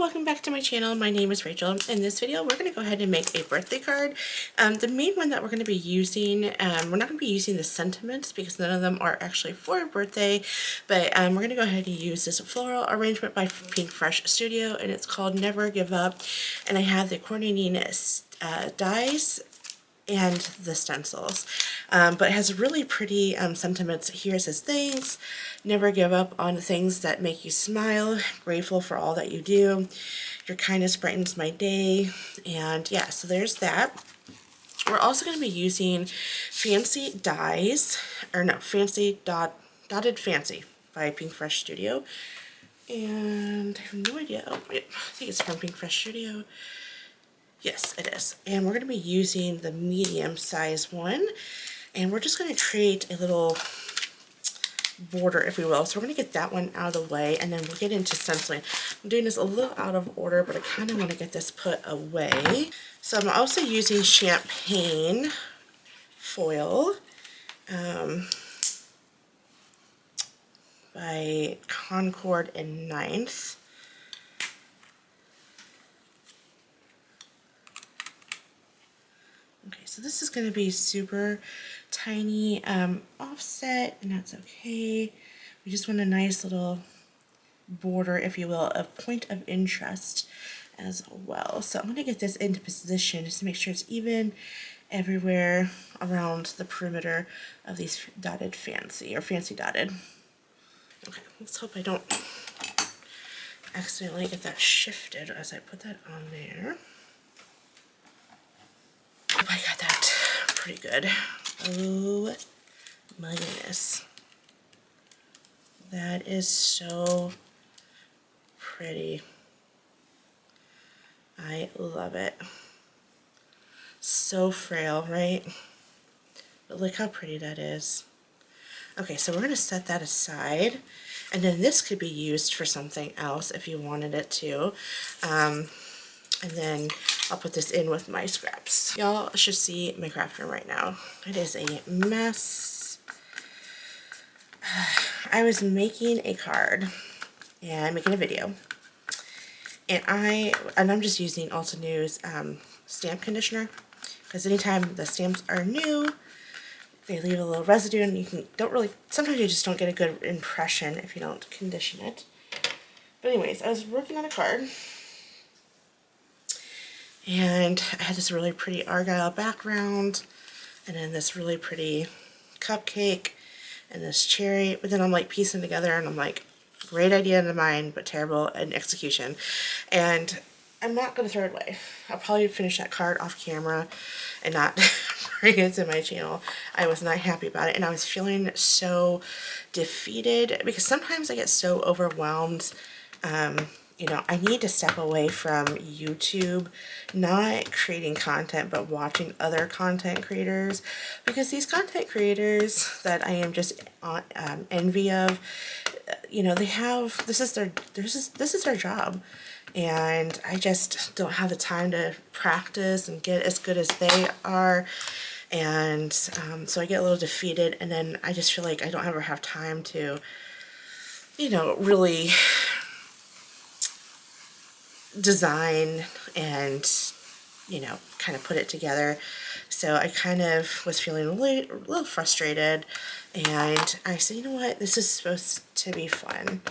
welcome back to my channel. My name is Rachel. In this video, we're going to go ahead and make a birthday card. The main one that we're going to be using, we're not going to be using the sentiments because none of them are actually for a birthday, but we're going to go ahead and use this floral arrangement by Pink Fresh Studio, and it's called Never Give Up, and I have the coordinating dies and the stencils, but it has really pretty sentiments. Here it says, thanks, never give up on the things that make you smile, grateful for all that you do, your kindness brightens my day. And yeah, so there's that. We're also going to be using Fancy Dies, or no, Fancy Dotted Fancy by Pink Fresh Studio, and I have no idea. Oh, I think it's from Pink Fresh Studio. Yes, it is. And we're going to be using the medium size one, and we're just going to create a little border, if we will. So we're going to get that one out of the way, and then we'll get into stenciling. I'm doing this a little out of order, but I kind of want to get this put away. So I'm also using champagne foil by Concord and Ninth. Okay, so this is going to be super tiny offset, and that's okay. We just want a nice little border, if you will, of point of interest as well. So I'm going to get this into position just to make sure it's even everywhere around the perimeter of these dotted fancy, or fancy dotted. Okay, let's hope I don't accidentally get that shifted as I put that on there. Hope I got that pretty good. Oh my goodness. That is so pretty. I love it. So frail, right? But look how pretty that is. Okay, so we're going to set that aside. And then this could be used for something else if you wanted it to. And then I'll put this in with my scraps. Y'all should see my craft room right now. It is a mess. I was making a card and making a video, and I'm just using Ulta News stamp conditioner, because anytime the stamps are new, they leave a little residue, and sometimes you just don't get a good impression if you don't condition it. But anyways, I was working on a card, and I had this really pretty argyle background, and then this really pretty cupcake, and this cherry, but then I'm like piecing together, and I'm like, great idea in the mind, but terrible in execution. And I'm not going to throw it away. I'll probably finish that card off camera and not bring it to my channel. I was not happy about it, and I was feeling so defeated, because sometimes I get so overwhelmed. You know, I need to step away from YouTube, not creating content, but watching other content creators, because these content creators that I am just envy of, you know, this is their job, and I just don't have the time to practice and get as good as they are. And so I get a little defeated, and then I just feel like I don't ever have time to, you know, really design and, you know, kind of put it together. So I kind of was feeling a little frustrated, and I said, you know what, this is supposed to be fun.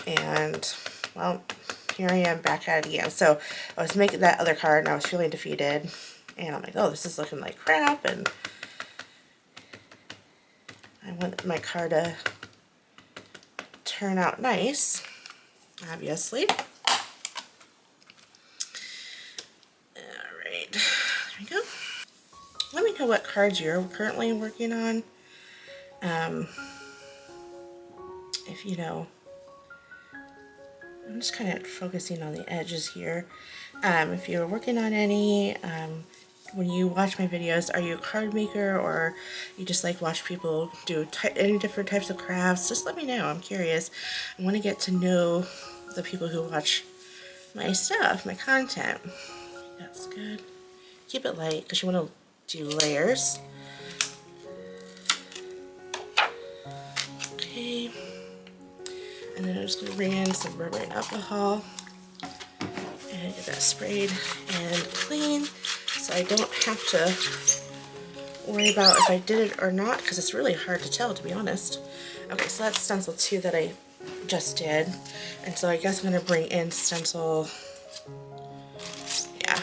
And well, here I am back at it again. So I was making that other card, and I was feeling defeated, and I'm like, oh, this is looking like crap, and I want my card to turn out nice, obviously. There we go. Let me know what cards you're currently working on. If you know, I'm just kind of focusing on the edges here. If you're working on any, when you watch my videos, are you a card maker, or you just like watch people do any different types of crafts? Just let me know. I'm curious. I want to get to know the people who watch my stuff, my content. That's good. Keep it light because you want to do layers. Okay. And then I'm just going to bring in some Burberry alcohol. sprayed and clean, so I don't have to worry about if I did it or not, because it's really hard to tell, to be honest. Okay, so that's stencil 2 that I just did, and so I guess I'm going to bring in stencil, yeah,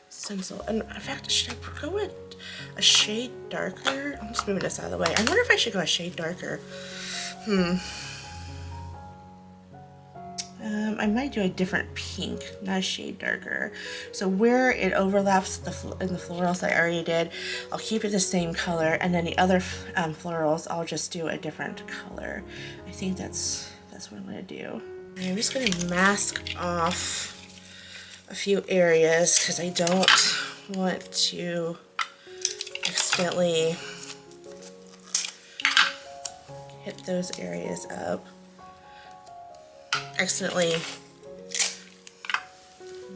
stencil, and in fact, should I go with a shade darker? I'm just moving this out of the way. I wonder if I should go a shade darker. I might do a different pink, not a shade darker. So where it overlaps in the florals I already did, I'll keep it the same color, and then the other florals I'll just do a different color. I think that's what I'm gonna do. And I'm just gonna mask off a few areas because I don't want to accidentally hit those areas up. Accidentally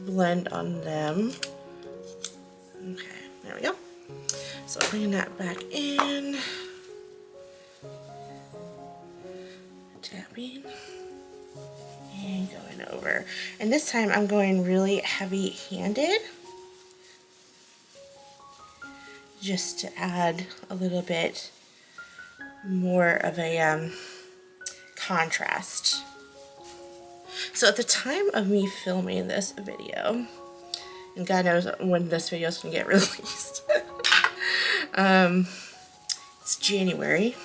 blend on them. Okay, there we go. So bringing that back in, tapping, and going over. And this time I'm going really heavy-handed, just to add a little bit more of a contrast. So at the time of me filming this video, and God knows when this video is going to get released, it's January,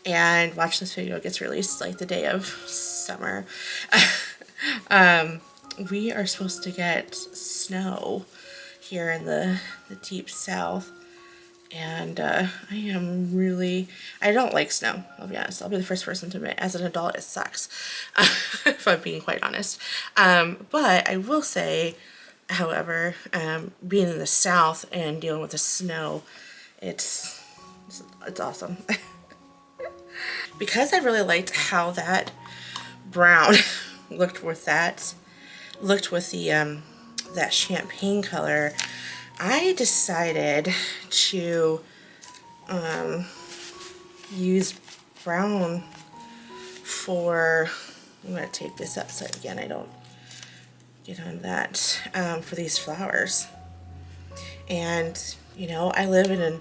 and watch this video gets released like the day of summer. We are supposed to get snow here in the deep south, and I am really, I don't like snow, I'll be honest. I'll be the first person to admit, as an adult, it sucks, if I'm being quite honest. But I will say, however, being in the south and dealing with the snow, it's awesome. Because I really liked how that brown looked with the that champagne color, I decided to use brown for, I'm going to take this up so again I don't get on that, for these flowers. And you know, I live in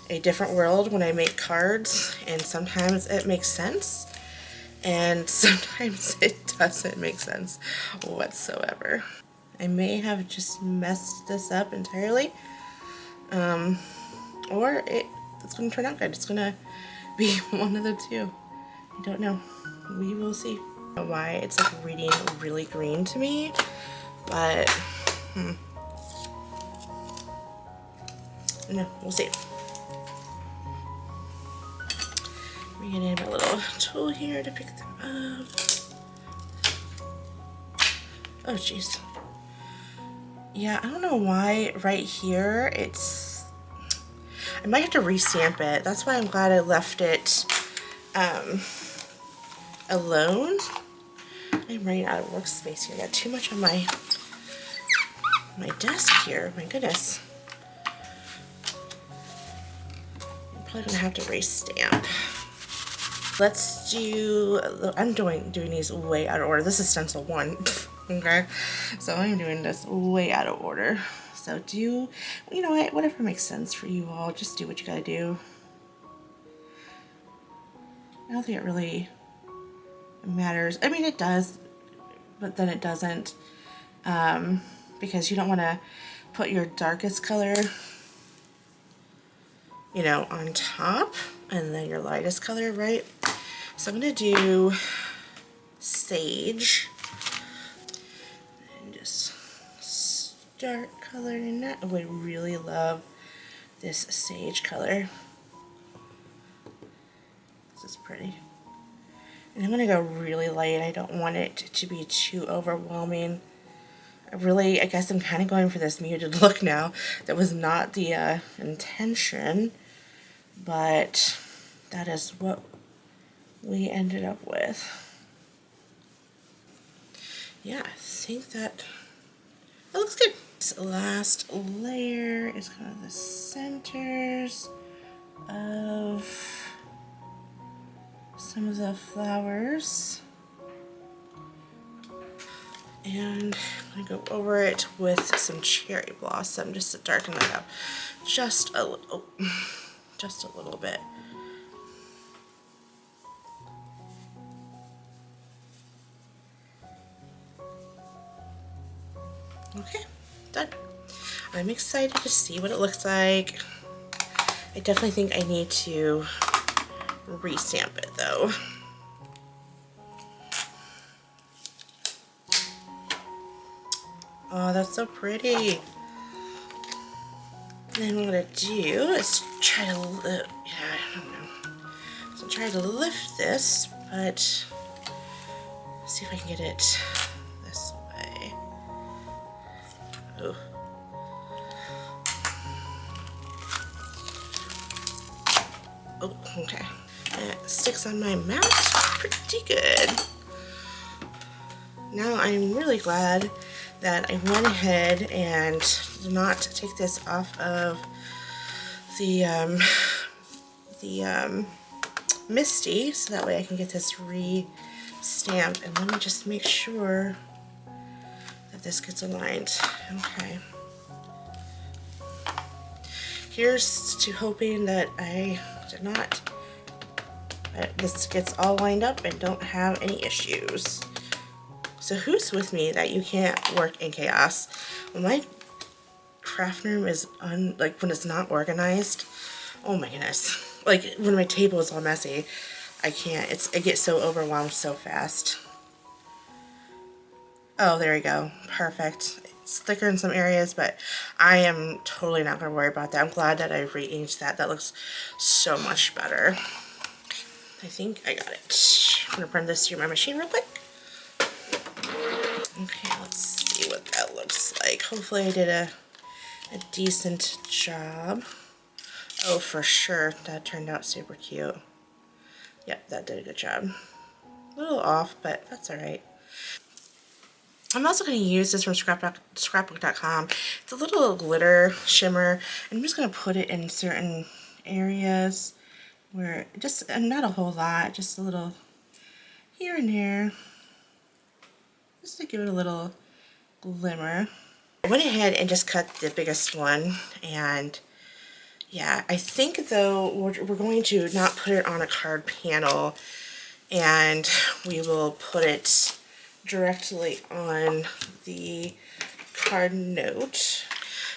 a different world when I make cards, and sometimes it makes sense and sometimes it doesn't make sense whatsoever. I may have just messed this up entirely, or it's going to turn out good. It's going to be one of the two. I don't know. We will see. I don't know why it's like reading really green to me, but no, we'll see. Bringing in my little tool here to pick them up. Oh jeez. Yeah, I don't know why right here it's, I might have to restamp it. That's why I'm glad I left it alone. I'm running out of workspace here. I got too much on my desk here. My goodness. I'm probably gonna have to restamp. Let's do, I'm doing these way out of order. This is stencil 1. Okay, so I'm doing this way out of order. So you know what, whatever makes sense for you all, just do what you gotta do. I don't think it really matters. I mean, it does, but then it doesn't, because you don't want to put your darkest color, you know, on top, and then your lightest color, right? So I'm gonna do sage. Start coloring that. Oh, I really love this sage color. This is pretty. And I'm going to go really light. I don't want it to be too overwhelming. I guess I'm kind of going for this muted look now. That was not the intention, but that is what we ended up with. Yeah, I think that looks good. This last layer is kind of the centers of some of the flowers. And I'm going to go over it with some cherry blossom just to darken that up just a little, just a little bit. Okay, done. I'm excited to see what it looks like. I definitely think I need to re-stamp it though. Oh, that's so pretty. And what I'm gonna do is try to lift, yeah, I don't know. So try to lift this, but see if I can get it this way. Oh. Oh, okay. It sticks on my mat pretty good. Now I'm really glad that I went ahead and did not take this off of the Misty, so that way I can get this re-stamped. And let me just make sure that this gets aligned. Okay. Here's to hoping that I did not, that this gets all lined up and don't have any issues. So who's with me that you can't work in chaos? When my craft room is like when it's not organized, oh my goodness. Like when my table is all messy, I can't. I get so overwhelmed so fast. Oh, there we go. Perfect. It's thicker in some areas, but I am totally not going to worry about that. I'm glad that I re-inked that. That looks so much better. I think I got it. I'm going to run this through my machine real quick. Okay, let's see what that looks like. Hopefully I did a decent job. Oh, for sure. That turned out super cute. Yep, that did a good job. A little off, but that's alright. I'm also going to use this from scrapbook.com. It's a little glitter shimmer. I'm just going to put it in certain areas where just, not a whole lot, just a little here and there, just to give it a little glimmer. I went ahead and just cut the biggest one, and yeah, I think though we're going to not put it on a card panel, and we will put it directly on the card note.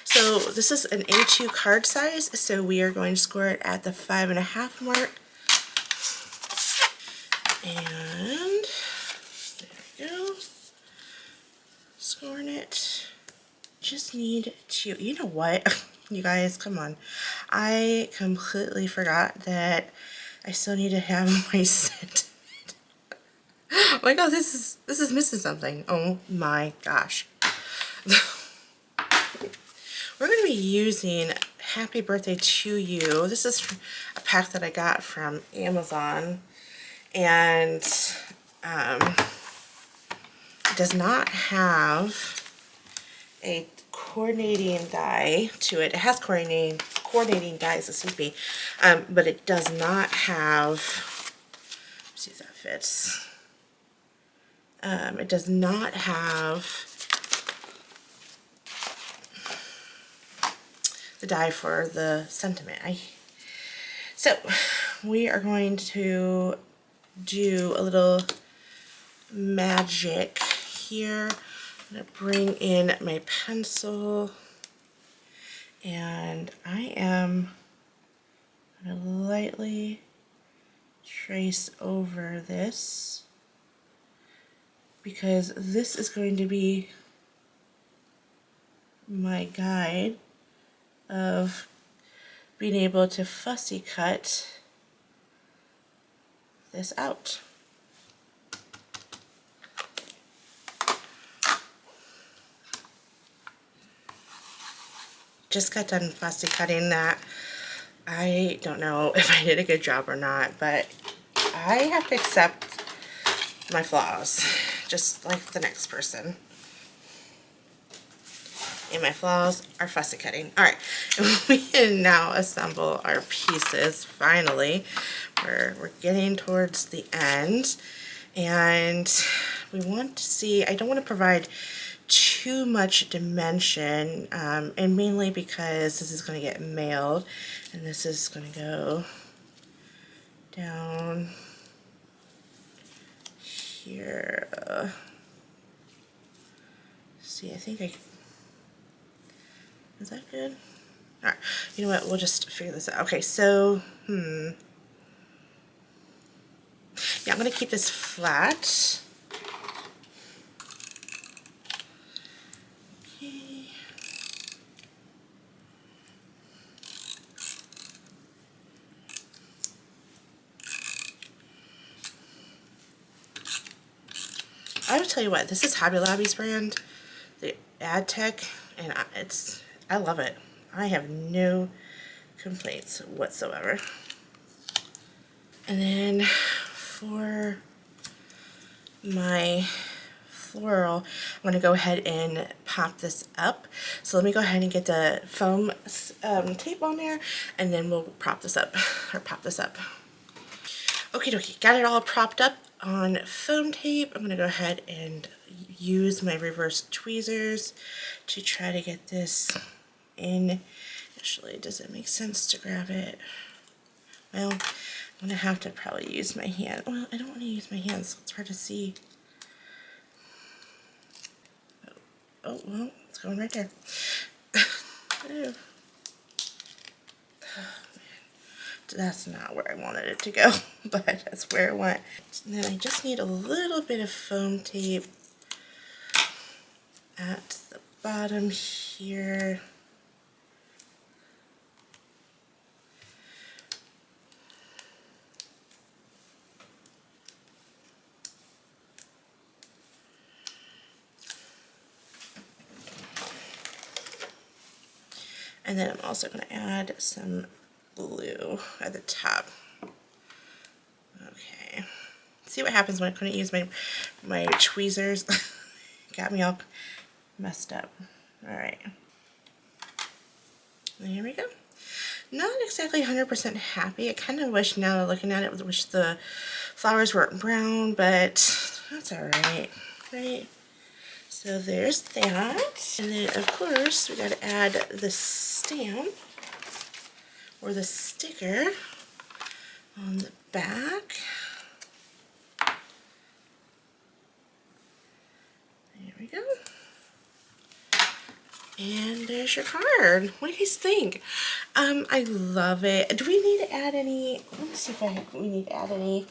So this is an A2 card size, so we are going to score it at the 5.5 mark. And there we go. Scoring it. Just need to, you know what, you guys, come on. I completely forgot that I still need to have my scent. Oh my god, this is missing something. Oh my gosh. We're going to be using Happy Birthday to You. This is a pack that I got from Amazon, and it does not have a coordinating die to it. It has coordinating dies, excuse me, but it does not have, let's see if that fits. It does not have the die for the sentiment. So we are going to do a little magic here. I'm going to bring in my pencil, and I am going to lightly trace over this, because this is going to be my guide of being able to fussy cut this out. Just got done fussy cutting that. I don't know if I did a good job or not, but I have to accept my flaws, just like the next person. And my flaws are fussy cutting. Alright, we can now assemble our pieces, finally. We're getting towards the end. And we want to see, I don't want to provide too much dimension, and mainly because this is going to get mailed, and this is going to go down here. See, I think is that good? All right, you know what, we'll just figure this out. Okay, so, yeah, I'm going to keep this flat. Okay. I will tell you what, this is Hobby Lobby's brand, the Ad Tech, and I love it. I have no complaints whatsoever. And then for my floral, I'm going to go ahead and pop this up. So let me go ahead and get the foam tape on there, and then we'll prop this up, or pop this up. Okie dokie, got it all propped up on foam tape. I'm going to go ahead and use my reverse tweezers to try to get this in. Actually, does it make sense to grab it? Well, I'm going to have to probably use my hand. Well, I don't want to use my hands, so it's hard to see. Oh, well, it's going right there. Oh. That's not where I wanted it to go, but that's where it went. And then I just need a little bit of foam tape at the bottom here. And then I'm also going to add some glue at the top. Okay. See what happens when I couldn't use my tweezers? Got me all messed up. Alright. There we go. Not exactly 100% happy. I kind of wish, now looking at it, wish the flowers weren't brown, but that's alright. Right? So there's that. And then, of course, we got to add the stamp or the sticker on the back. There we go. And there's your card. What do you guys think? I love it. Do we need to add any, let me see if we need to add any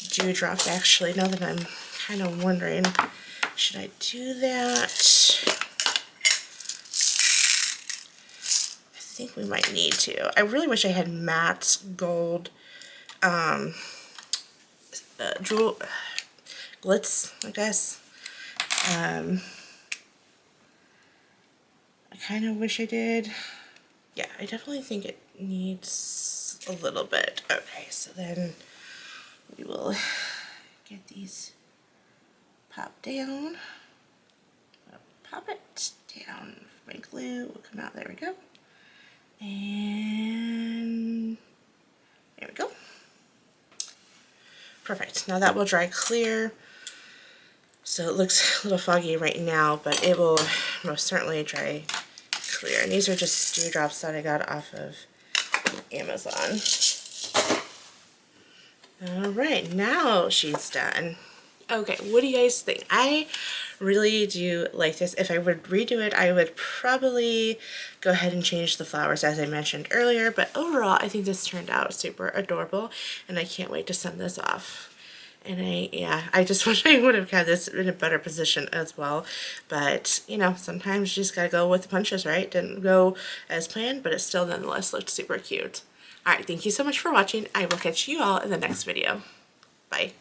dewdrops actually, now that I'm kind of wondering, should I do that? I think we might need to. I really wish I had matte gold jewel glitz, I guess. I kind of wish I did. Yeah, I definitely think it needs a little bit. Okay, so then we will get these popped down. I'll pop it down. My glue will come out. There we go. And there we go. Perfect. Now that will dry clear. So it looks a little foggy right now, but it will most certainly dry clear. And these are just dewdrops that I got off of Amazon. Alright, now she's done. Okay, what do you guys think? I really do like this. If I would redo it, I would probably go ahead and change the flowers as I mentioned earlier, but overall I think this turned out super adorable and I can't wait to send this off. And I just wish I would have had this in a better position as well. But, you know, sometimes you just gotta go with the punches, right? Didn't go as planned, but it still nonetheless looked super cute. Alright, thank you so much for watching. I will catch you all in the next video. Bye.